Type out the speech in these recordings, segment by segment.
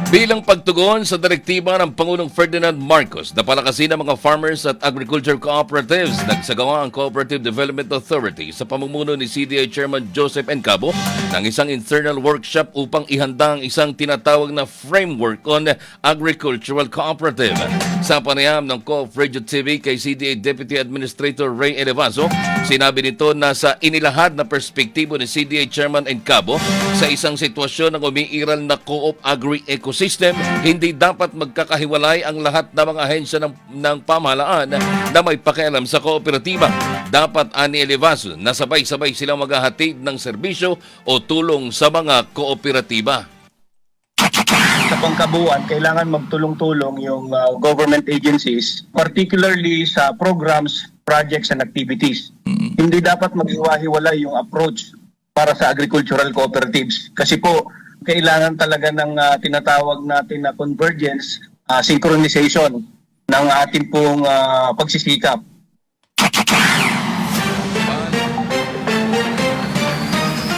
Bilang pagtugon sa direktiba ng Pangulong Ferdinand Marcos na palakasin ang mga farmers at agriculture cooperatives, nagsagawa ang Cooperative Development Authority sa pamumuno ni CDA Chairman Joseph Encabo ng isang internal workshop upang ihanda ang isang tinatawag na Framework on Agricultural Cooperative. Sa panayam ng Co-op Radio TV kay CDA Deputy Administrator Ray Elevazo, sinabi nito na sa inilahad na perspektibo ni CDA Chairman Encabo sa isang sitwasyon ng umiiral na co-op agri-ecosystem, hindi dapat magkakahiwalay ang lahat ng mga ahensya ng pamahalaan na may pakialam sa kooperatiba. Dapat, ani Elevazo, na sabay-sabay silang maghahatid ng serbisyo o tulong sa mga kooperatiba. Sa pangkabuuan, kailangan magtulong-tulong yung government agencies, particularly sa programs, projects, and activities. Hindi dapat maghiwa-hiwalay yung approach para sa agricultural cooperatives. Kasi po, kailangan talaga ng tinatawag natin na convergence, synchronization ng ating pong pagsisikap.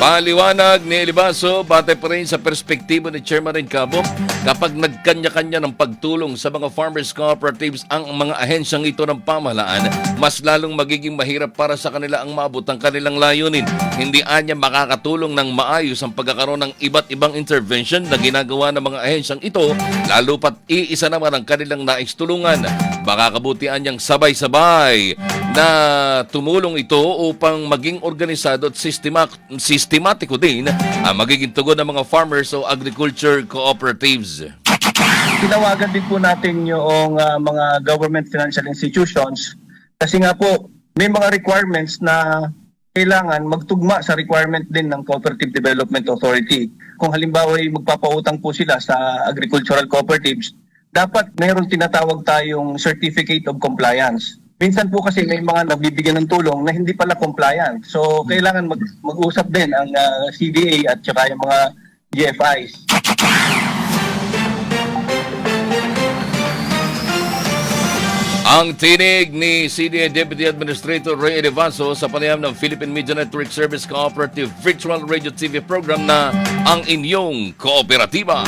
Paliwanag ni Elevazo, batay pa rin sa perspektibo ni Chairman Encabo, kapag nagkanya-kanya ng pagtulong sa mga farmers cooperatives ang mga ahensyang ito ng pamahalaan, mas lalong magiging mahirap para sa kanila ang maabot ang kanilang layunin. Hindi anya makakatulong ng maayos ang pagkakaroon ng iba't ibang intervention na ginagawa ng mga ahensyang ito, lalo pat iisa naman ang kanilang naistulungan. Makakabutian niyang sabay-sabay na tumulong ito upang maging organisado at sistematiko din ang magiging tugon ng mga farmers o agriculture cooperatives. Tinawagan din po natin yung mga government financial institutions kasi nga po may mga requirements na kailangan magtugma sa requirement din ng Cooperative Development Authority. Kung halimbawa ay magpapautang po sila sa agricultural cooperatives, dapat mayroon tinatawag tayong Certificate of Compliance. Minsan po kasi may mga nagbibigyan ng tulong na hindi pala compliant. So, kailangan mag-usap din ang CDA at saka yung mga GFIs. Ang tinig ni CDA Deputy Administrator Ray Elevazo sa panayam ng Philippine Media Network Service Cooperative Virtual Radio TV program na Ang Inyong Kooperatiba.